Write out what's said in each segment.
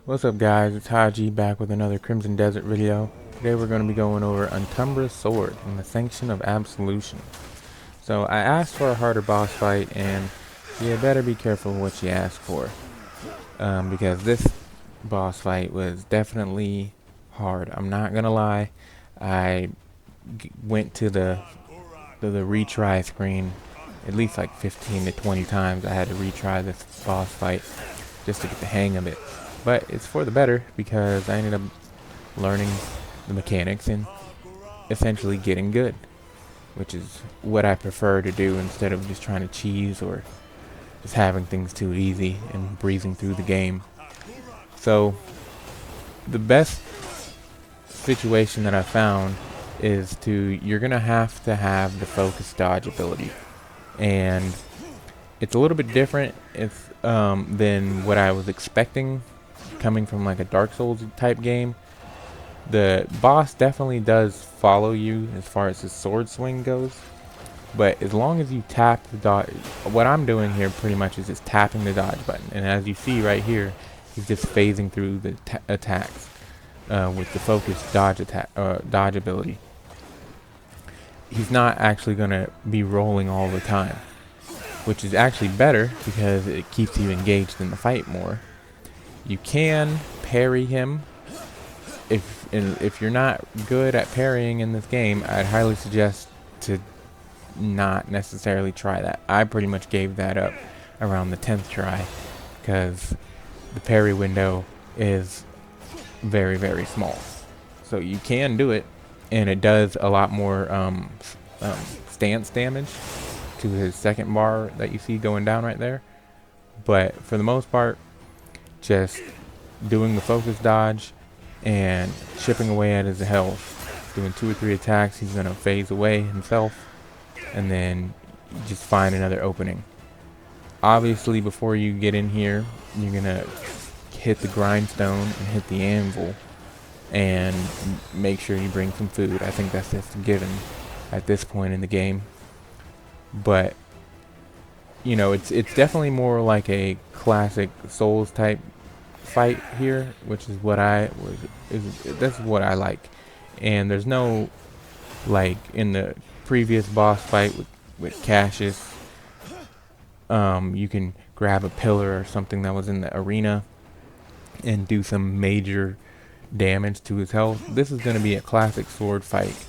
What's up guys, it's Haji back with another Crimson Desert video. Today we're going to be going over Antumbras Sword and the Sanction of Absolution. So I asked for a harder boss fight and you better be careful what you ask for. Because this boss fight was definitely hard. I'm not going to lie, I went to the retry screen at least like 15 to 20 times. I had to retry this boss fight just to get the hang of it. But it's for the better because I ended up learning the mechanics and essentially getting good, which is what I prefer to do instead of just trying to cheese or just having things too easy and breezing through the game. So the best situation that I found is you're gonna have to have the focus dodge ability, and it's a little bit different than what I was expecting coming from like a Dark Souls type game. The boss definitely does follow you as far as his sword swing goes, but as long as you tap the dodge, what I'm doing here pretty much is just tapping the dodge button, and as you see right here, he's just phasing through the attacks with the focus dodge ability. He's not actually going to be rolling all the time, which is actually better because it keeps you engaged in the fight more. You can parry him. If you're not good at parrying in this game, I'd highly suggest to not necessarily try that. I pretty much gave that up around the 10th try because the parry window is very, very small. So you can do it, and it does a lot more stance damage to his second bar that you see going down right there. But for the most part, just doing the focus dodge and chipping away at his health, doing 2 or 3 attacks, he's going to phase away himself, and then just find another opening. Obviously, before you get in here, you're going to hit the grindstone and hit the anvil, and make sure you bring some food. I think that's just a given at this point in the game. But you know, it's definitely more like a classic Souls type fight here, which is what that's what I like. And there's no, like in the previous boss fight with Cassius, you can grab a pillar or something that was in the arena and do some major damage to his health. This is going to be a classic sword fight,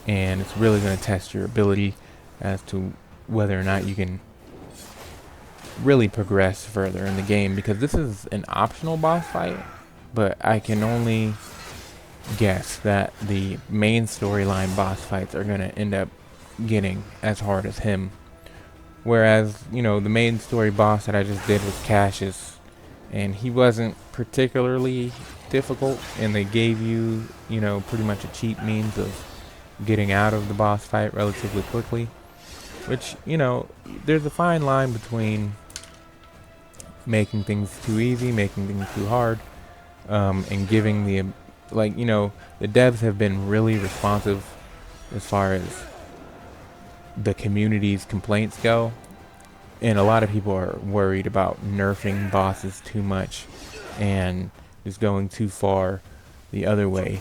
and it's really going to test your ability as to whether or not you can really progress further in the game, because this is an optional boss fight, but I can only guess that the main storyline boss fights are going to end up getting as hard as him. Whereas, you know, the main story boss that I just did was Cassius, and he wasn't particularly difficult, and they gave you, you know, pretty much a cheap means of getting out of the boss fight relatively quickly. Which, you know, there's a fine line between making things too easy, making things too hard, and giving the, like, you know, the devs have been really responsive as far as the community's complaints go, and a lot of people are worried about nerfing bosses too much and just going too far the other way,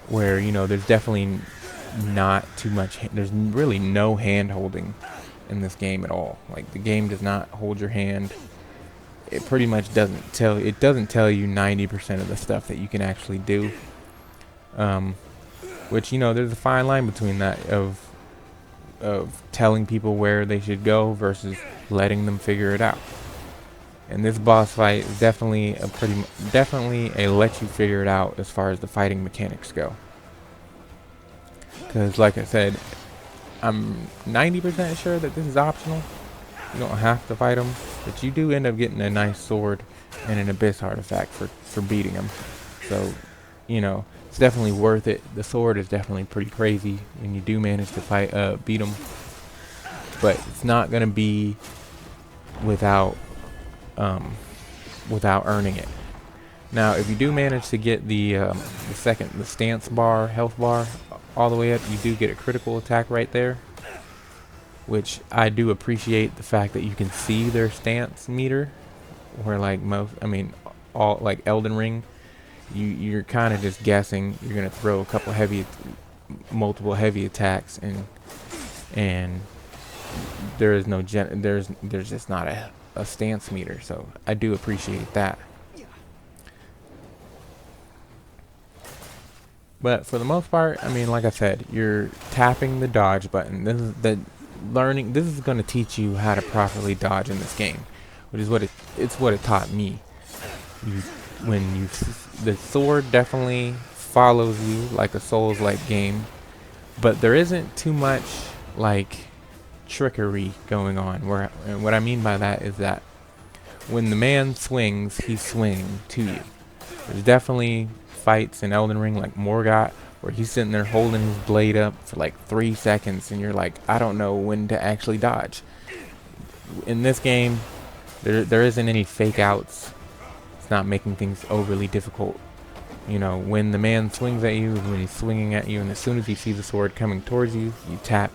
where, you know, there's definitely not too much, there's really no hand holding in this game at all. Like, the game does not hold your hand. It pretty much doesn't tell you 90% of the stuff that you can actually do, which, you know, there's a fine line between that of telling people where they should go versus letting them figure it out. And this boss fight is definitely a let you figure it out as far as the fighting mechanics go. Because, like I said, I'm 90% sure that this is optional. You don't have to fight him, but you do end up getting a nice sword and an abyss artifact for beating him. So, you know, it's definitely worth it. The sword is definitely pretty crazy when you do manage to beat him, but it's not gonna be without earning it. Now, if you do manage to get the stance bar, health bar, all the way up, you do get a critical attack right there, which I do appreciate the fact that you can see their stance meter, where, like, all like Elden Ring, you're kind of just guessing. You're gonna throw a couple multiple heavy attacks, and there is no there's just not a stance meter. So I do appreciate that. But for the most part, I mean, like I said, you're tapping the dodge button. This is going to teach you how to properly dodge in this game, which is it's what it taught me. You, the sword definitely follows you like a Souls-like game, but there isn't too much like trickery going on. And what I mean by that is that when the man swings, he's swinging to you. There's definitely fights in Elden Ring like Morgott where he's sitting there holding his blade up for like 3 seconds and you're like, I don't know when to actually dodge. In this game, there isn't any fake outs. It's not making things overly difficult. You know, when the man swings at you, when he's swinging at you, and as soon as you see the sword coming towards you, you tap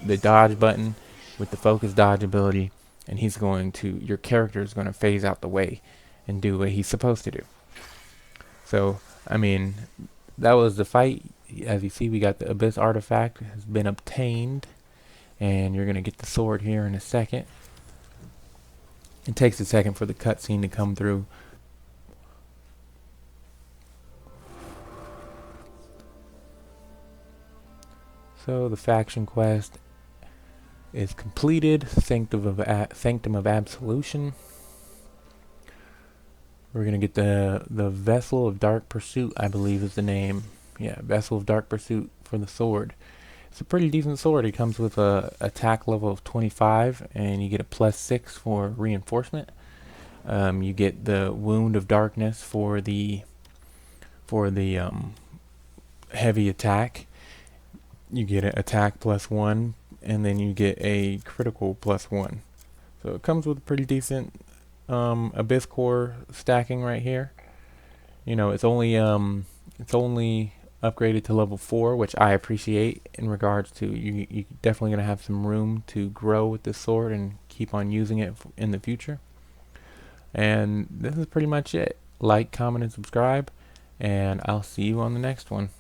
the dodge button with the focus dodge ability, and your character is going to phase out the way and do what he's supposed to do. So, I mean, that was the fight. As you see, we got the Abyss artifact has been obtained, and you're going to get the sword here in a second. It takes a second for the cutscene to come through. So the faction quest is completed. Sanctum of Absolution. We're gonna get the Vessel of Dark Pursuit, I believe is the name. Yeah, Vessel of Dark Pursuit for the sword. It's a pretty decent sword. It comes with a attack level of 25, and you get a +6 for reinforcement. You get the Wound of Darkness for the heavy attack. You get an attack +1, and then you get a critical +1. So it comes with a pretty decent Abyss core stacking right here. You know, it's only upgraded to level 4, which I appreciate in regards to you definitely gonna have some room to grow with this sword and keep on using it in the future. And this is pretty much it. Like, comment, and subscribe, and I'll see you on the next one.